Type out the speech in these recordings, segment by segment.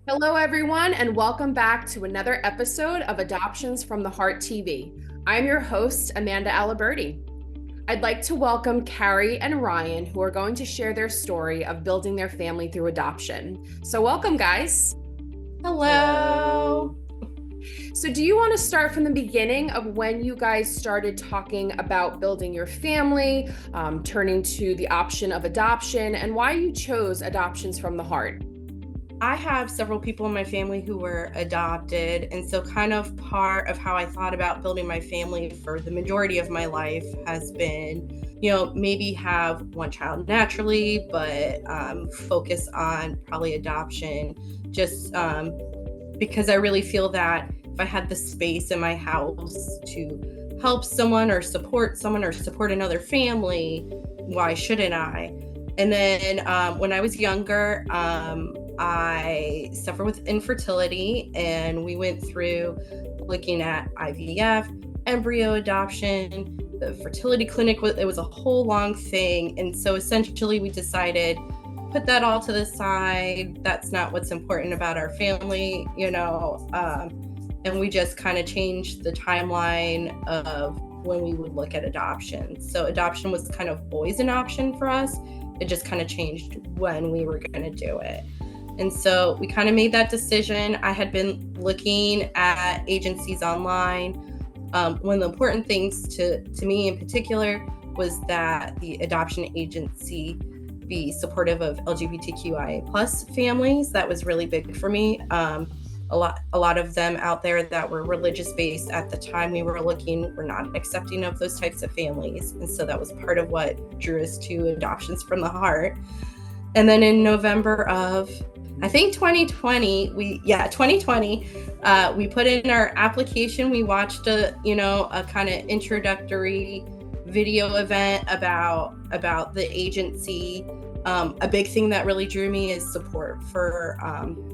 Hello, everyone, and welcome back to another episode of Adoptions from the Heart TV. I'm your host, Amanda Aliberti. I'd like to welcome Cari and Ryan, who are going to share their story of building their family through adoption. So welcome, guys. Hello. So do you want to start from the beginning of when you guys started talking about building your family, turning to the option of adoption, and why you chose Adoptions from the Heart? I have several people in my family who were adopted, and so kind of part of how I thought about building my family for the majority of my life has been, maybe have one child naturally, but focus on probably adoption, just because I really feel that if I had the space in my house to help someone or support another family, why shouldn't I? And then when I was younger, I suffer with infertility, and we went through looking at IVF, embryo adoption, the fertility clinic. It was a whole long thing. And so essentially we decided, put that all to the side. That's not what's important about our family, and we just kind of changed the timeline of when we would look at adoption. So adoption was kind of always an option for us. It just kind of changed when we were going to do it. And so we kind of made that decision. I had been looking at agencies online. One of the important things to me in particular was that the adoption agency be supportive of LGBTQIA plus families. That was really big for me. A lot of them out there that were religious based at the time we were looking were not accepting of those types of families. And so that was part of what drew us to Adoptions from the Heart. And then in November of, I think 2020, we put in our application. We watched a kind of introductory video event about the agency. A big thing that really drew me is support for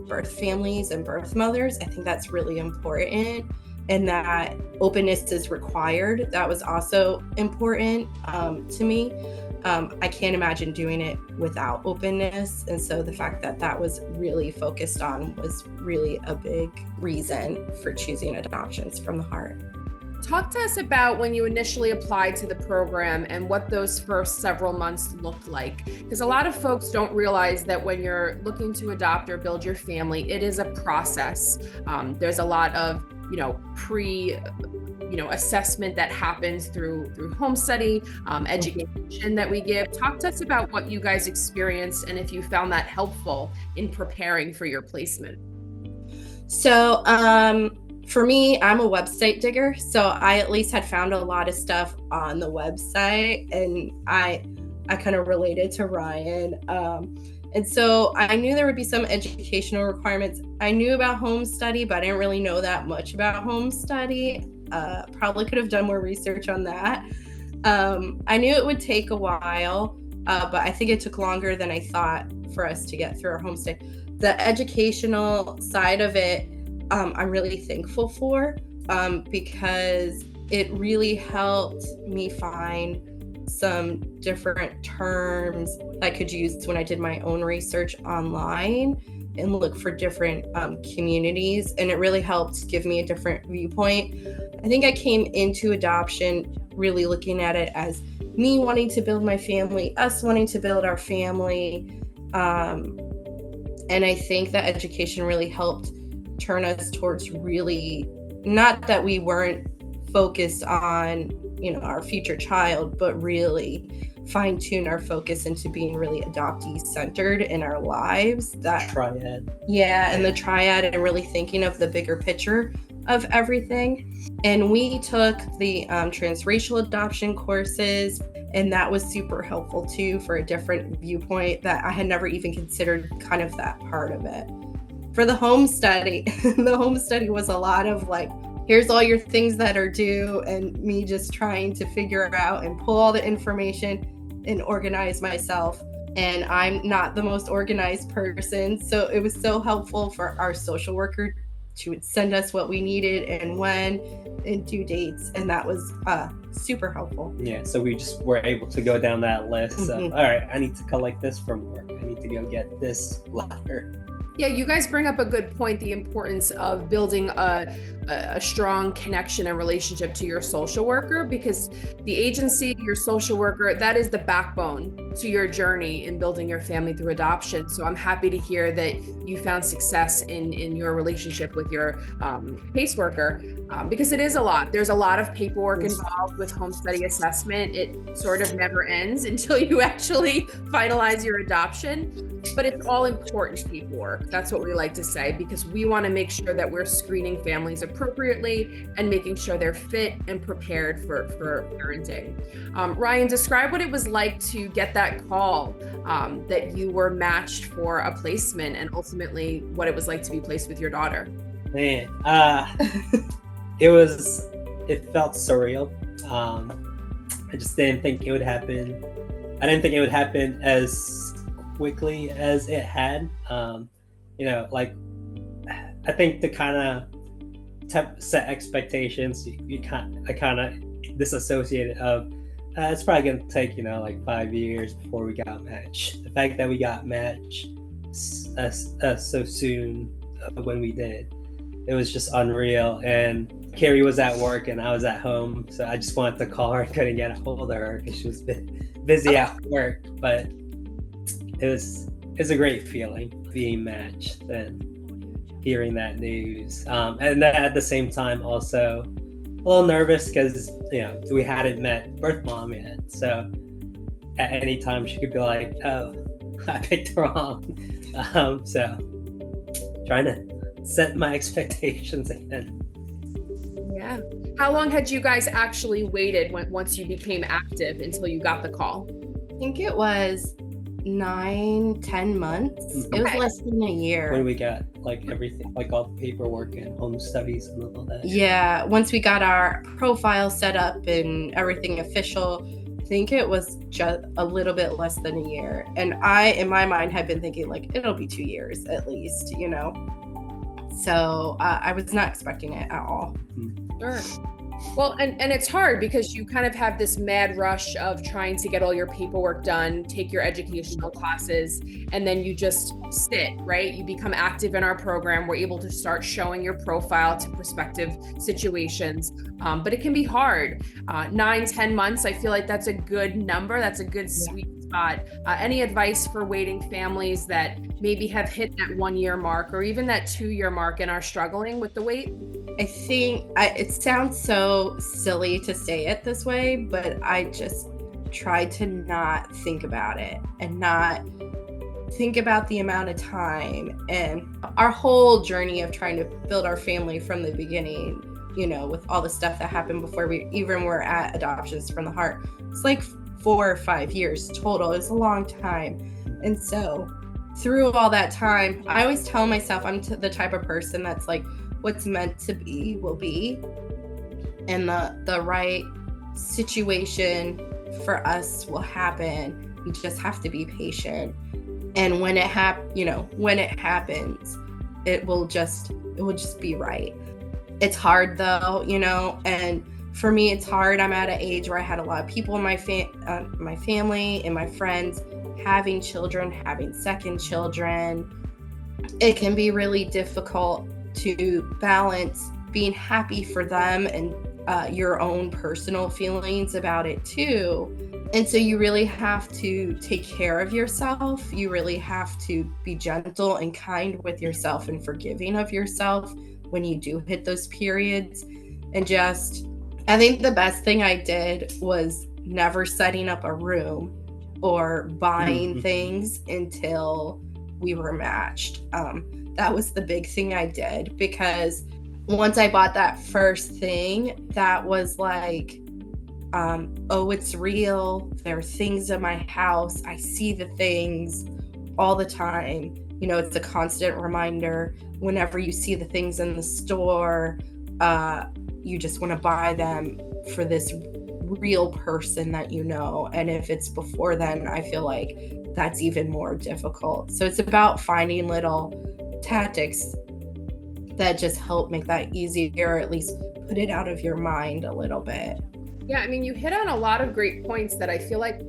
birth families and birth mothers. I think that's really important, and that openness is required. That was also important to me. I can't imagine doing it without openness. And so the fact that that was really focused on was really a big reason for choosing Adoptions from the Heart. Talk to us about when you initially applied to the program and what those first several months looked like. Because a lot of folks don't realize that when you're looking to adopt or build your family, it is a process. There's a lot of, assessment that happens through home study, education that we give. Talk to us about what you guys experienced and if you found that helpful in preparing for your placement. So, for me, I'm a website digger, so I at least had found a lot of stuff on the website, and I kind of related to Ryan. And so I knew there would be some educational requirements. I knew about home study, but I didn't really know that much about home study. Probably could have done more research on that. I knew it would take a while, but I think it took longer than I thought for us to get through our home stay. The educational side of it, I'm really thankful for, because it really helped me find some different terms I could use when I did my own research online and look for different communities. And it really helped give me a different viewpoint. I think I came into adoption really looking at it as me wanting to build my family, us wanting to build our family. And I think that education really helped turn us towards really, not that we weren't focused on, our future child, but really fine tune our focus into being really adoptee centered in our lives. That triad. Yeah, and the triad, and really thinking of the bigger picture of everything. And we took the transracial adoption courses, and that was super helpful too for a different viewpoint that I had never even considered, kind of that part of it. For the home study, the home study was a lot of like, here's all your things that are due, and me just trying to figure out and pull all the information and organize myself. And I'm not the most organized person, so it was so helpful for our social worker to send us what we needed and when and due dates, and that was super helpful. Yeah, so we just were able to go down that list of, all right, I need to collect this from work, I need to go get this letter. Yeah, you guys bring up a good point, the importance of building a strong connection and relationship to your social worker, because the agency, your social worker, that is the backbone to your journey in building your family through adoption. So I'm happy to hear that you found success in your relationship with your caseworker, because it is a lot. There's a lot of paperwork involved with home study assessment. It sort of never ends until you actually finalize your adoption. But it's all important paperwork. That's what we like to say, because we want to make sure that we're screening families appropriately and making sure they're fit and prepared for parenting. Ryan, describe what it was like to get that call that you were matched for a placement, and ultimately what it was like to be placed with your daughter. Man, it felt surreal. I just didn't think it would happen. I didn't think it would happen as quickly as it had. Like, I think to kind of set expectations, I kind of disassociated of it's probably going to take like 5 years before we got matched. The fact that we got matched so soon when we did, it was just unreal. And Cari was at work and I was at home, so I just wanted to call her. I couldn't get a hold of her because she was busy at work, but it was a great feeling being matched and hearing that news. And then at the same time, also a little nervous because we hadn't met birth mom yet. So at any time she could be like, "Oh, I picked wrong." So trying to set my expectations again. Yeah. How long had you guys actually waited once you became active until you got the call? I think it was 9-10 months. Mm-hmm. It was less than a year. When we got like everything, like all the paperwork and home studies and all that. Yeah, once we got our profile set up and everything official, I think it was just a little bit less than a year. And I, in my mind, had been thinking like it'll be 2 years at least, So I was not expecting it at all. Sure. Well, and it's hard because you kind of have this mad rush of trying to get all your paperwork done, take your educational classes, and then you just sit, right? You become active in our program. We're able to start showing your profile to prospective situations, but it can be hard. 9-10 months, I feel like that's a good number. That's a good sweet spot. Any advice for waiting families that maybe have hit that 1 year mark or even that 2 year mark and are struggling with the wait? I think it sounds so silly to say it this way, but I just try to not think about it and not think about the amount of time and our whole journey of trying to build our family from the beginning, with all the stuff that happened before we even were at Adoptions from the Heart. It's like 4 or 5 years total. It's a long time. And so through all that time, I always tell myself I'm the type of person that's like, what's meant to be will be, and the right situation for us will happen. We just have to be patient, and when it happens, it will just be right. It's hard though, and for me it's hard. I'm at an age where I had a lot of people in my family and my friends having children, having second children. It can be really difficult to balance being happy for them and your own personal feelings about it too. And so you really have to take care of yourself. You really have to be gentle and kind with yourself and forgiving of yourself when you do hit those periods. And I think the best thing I did was never setting up a room or buying things until we were matched. That was the big thing I did, because once I bought that first thing, that was like, oh, it's real. There are things in my house. I see the things all the time. It's a constant reminder. Whenever you see the things in the store, you just want to buy them for this real person that and if it's before then, I feel like that's even more difficult. So it's about finding little tactics that just help make that easier, or at least put it out of your mind a little bit. Yeah, I mean, you hit on a lot of great points that I feel like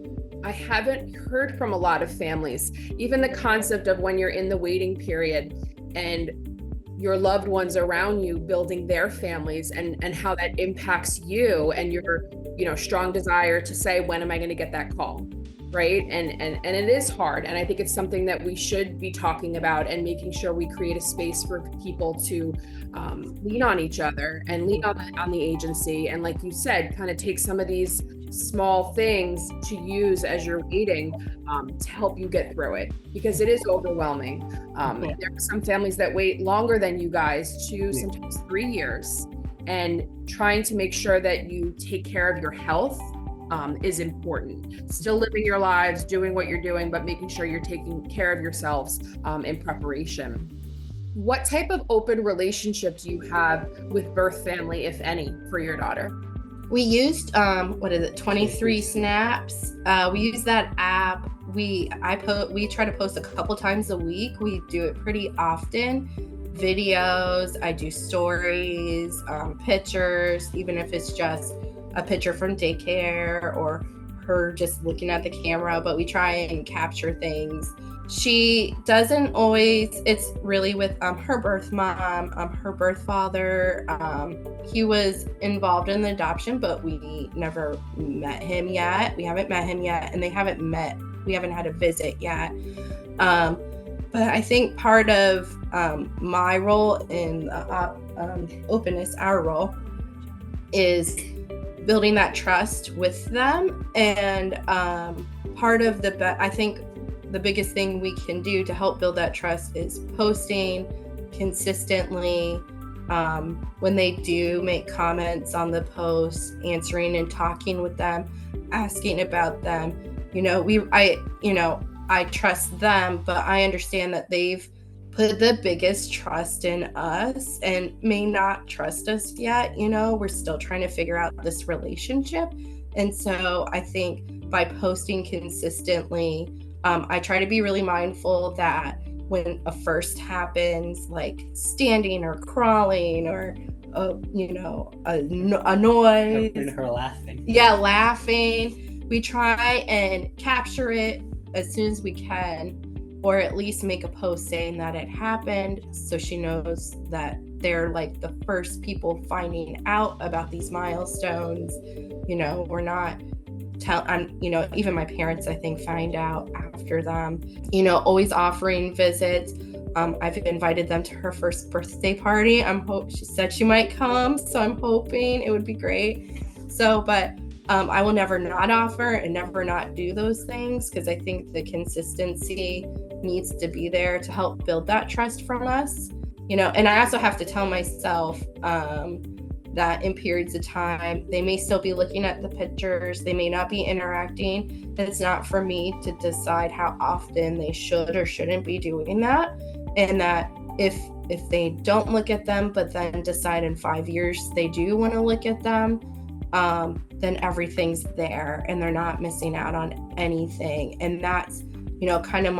I haven't heard from a lot of families, even the concept of when you're in the waiting period and your loved ones around you building their families, and how that impacts you and your, strong desire to say, when am I going to get that call? Right. And it is hard. And I think it's something that we should be talking about and making sure we create a space for people to lean on each other and lean on the agency. And like you said, kind of take some of these small things to use as you're waiting to help you get through it, because it is overwhelming. There are some families that wait longer than you guys, 2, sometimes 3 years, and trying to make sure that you take care of your health is important. Still living your lives, doing what you're doing, but making sure you're taking care of yourselves in preparation. What type of open relationship do you have with birth family, if any, for your daughter? We used 23 Snaps. We use that app. We try to post a couple times a week. We do it pretty often. Videos, I do stories, pictures, even if it's just a picture from daycare or her just looking at the camera, but we try and capture things. She doesn't always, it's really with her birth mom, her birth father. He was involved in the adoption, but we never met him yet. We haven't met him yet, and we haven't had a visit yet. But I think part of my role in openness, our role, is building that trust with them. And part of I think the biggest thing we can do to help build that trust is posting consistently. When they do make comments on the post, answering and talking with them, asking about them. I trust them, but I understand that they've put the biggest trust in us and may not trust us yet. We're still trying to figure out this relationship. And so I think by posting consistently, I try to be really mindful that when a first happens, like standing or crawling or, a noise. Her laughing. Yeah, laughing. We try and capture it as soon as we can, or at least make a post saying that it happened, so she knows that they're like the first people finding out about these milestones. We're not even my parents, I think, find out after them. Always offering visits. I've invited them to her first birthday party. She said she might come, so I'm hoping it would be great. But I will never not offer and never not do those things, because I think the consistency needs to be there to help build that trust from us. And I also have to tell myself that in periods of time, they may still be looking at the pictures, they may not be interacting. It's not for me to decide how often they should or shouldn't be doing that. And that if they don't look at them, but then decide in 5 years they do want to look at them, then everything's there and they're not missing out on anything. And that's, kind of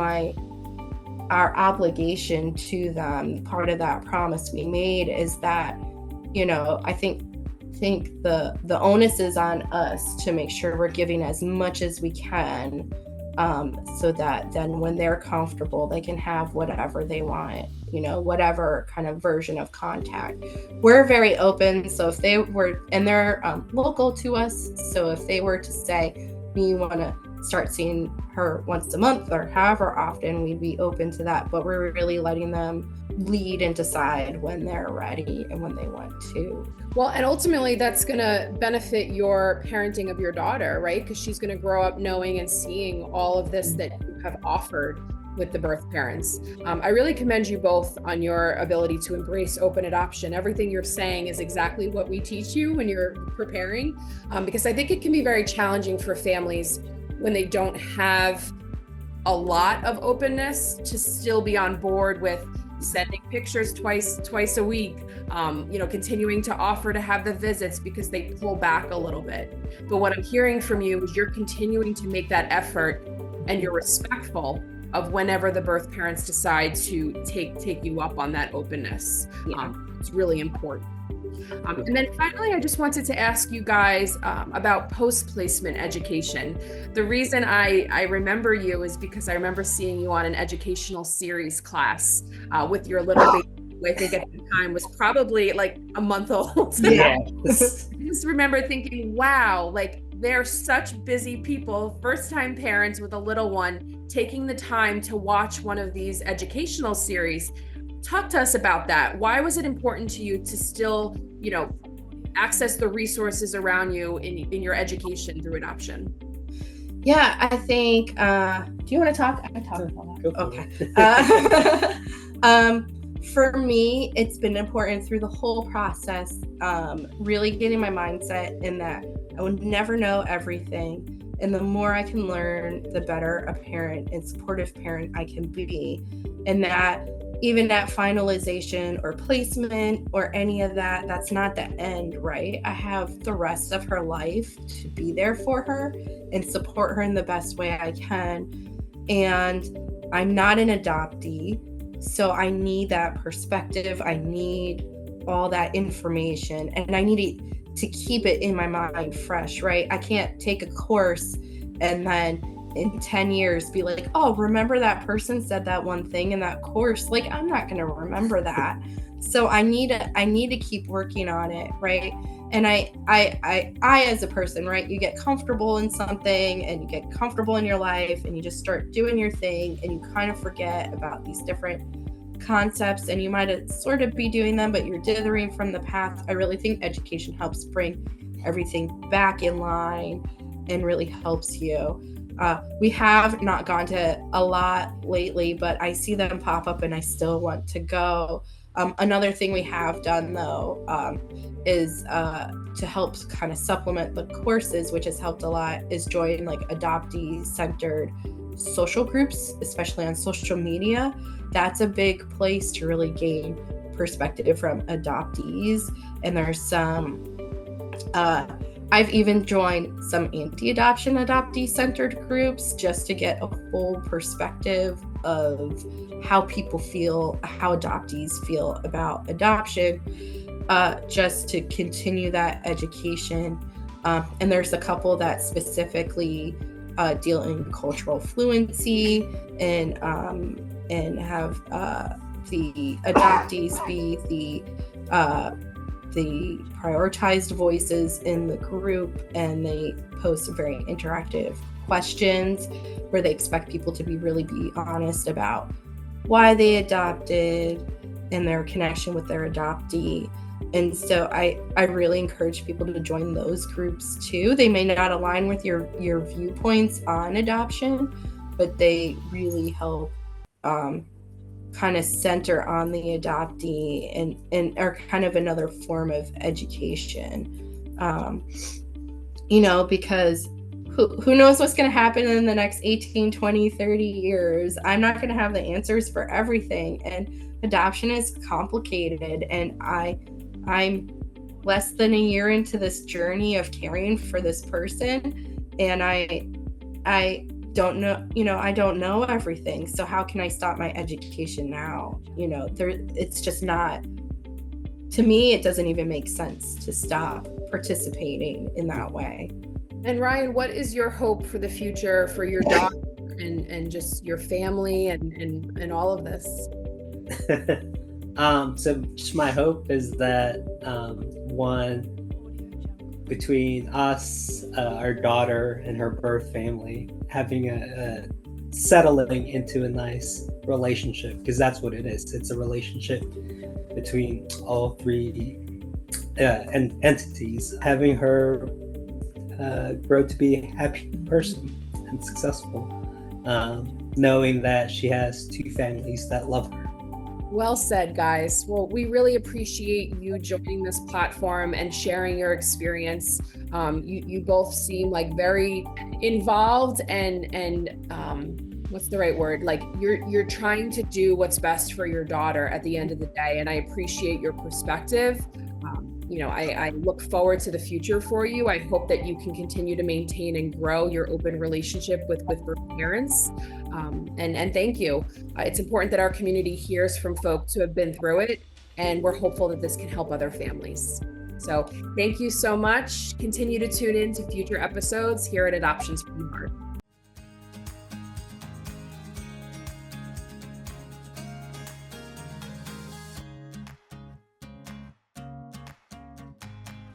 our obligation to them. Part of that promise we made is that, I think the onus is on us to make sure we're giving as much as we can, so that then when they're comfortable, they can have whatever they want, whatever kind of version of contact. We're very open. So if they were, and they're local to us, so if they were to say, we want to start seeing her once a month or however often, we'd be open to that. But we're really letting them lead and decide when they're ready and when they want to. Well, and ultimately that's going to benefit your parenting of your daughter, right? Because she's going to grow up knowing and seeing all of this that you have offered with the birth parents. I really commend you both on your ability to embrace open adoption. Everything you're saying is exactly what we teach you when you're preparing, because I think it can be very challenging for families when they don't have a lot of openness to still be on board with sending pictures twice a week, continuing to offer to have the visits because they pull back a little bit. But what I'm hearing from you is you're continuing to make that effort, and you're respectful of whenever the birth parents decide to take you up on that openness. Yeah. It's really important. And then finally, I just wanted to ask you guys about post-placement education. The reason I remember you is because I remember seeing you on an educational series class with your little baby, who I think at the time was probably like a month old. Yeah. I just remember thinking, wow, like they're such busy people, first-time parents with a little one, taking the time to watch one of these educational series. Talk to us about that. Why was it important to you to still, access the resources around you in your education through adoption? Yeah, I think, do you want to talk? I talk about that. Okay. For me, it's been important through the whole process, really getting my mindset in that I would never know everything. And the more I can learn, the better a parent and supportive parent I can be. And that even at finalization or placement or any of that, that's not the end, right? I have the rest of her life to be there for her and support her in the best way I can. And I'm not an adoptee, so I need that perspective. I need all that information, and I need to keep it in my mind fresh, right? I can't take a course and then in 10 years be like, oh, remember that person said that one thing in that course? Like, I'm not going to remember that. So I need to keep working on it, right? And I as a person, right, you get comfortable in something and you get comfortable in your life and you just start doing your thing and you kind of forget about these different concepts, and you might sort of be doing them, but you're dithering from the path. I really think education helps bring everything back in line and really helps you. We have not gone to a lot lately, but I see them pop up and I still want to go. Another thing we have done though is to help kind of supplement the courses, which has helped a lot, is join like adoptee-centered social groups, especially on social media. That's a big place to really gain perspective from adoptees. And there's some I've even joined some anti-adoption adoptee-centered groups just to get a full perspective of how people feel, how adoptees feel about adoption, just to continue that education. And there's a couple that specifically deal in cultural fluency and have the adoptees be the prioritized voices in the group, and they post very interactive questions where they expect people to really be honest about why they adopted and their connection with their adoptee. And so I really encourage people to join those groups too. They may not align with your viewpoints on adoption, but they really help kind of center on the adoptee and are kind of another form of education, because who knows what's going to happen in the next 18, 20, 30 years. I'm not going to have the answers for everything, and adoption is complicated, and I'm less than a year into this journey of caring for this person, and I don't know, I don't know everything. So how can I stop my education now? It's just not, to me, it doesn't even make sense to stop participating in that way. And Ryan, what is your hope for the future for your daughter and just your family and all of this? So just my hope is that one, between us, our daughter and her birth family, having a settling into a nice relationship, because that's what it is. It's a relationship between all three entities. Having her grow to be a happy person and successful, knowing that she has two families that love her. Well said, guys. Well, we really appreciate you joining this platform and sharing your experience. You both seem like very involved and what's the right word? Like you're trying to do what's best for your daughter at the end of the day, and I appreciate your perspective. I look forward to the future for you. I hope that you can continue to maintain and grow your open relationship with birth parents. And thank you. It's important that our community hears from folks who have been through it And we're hopeful that this can help other families. So thank you so much. Continue to tune in to future episodes here at Adoptions from the Heart.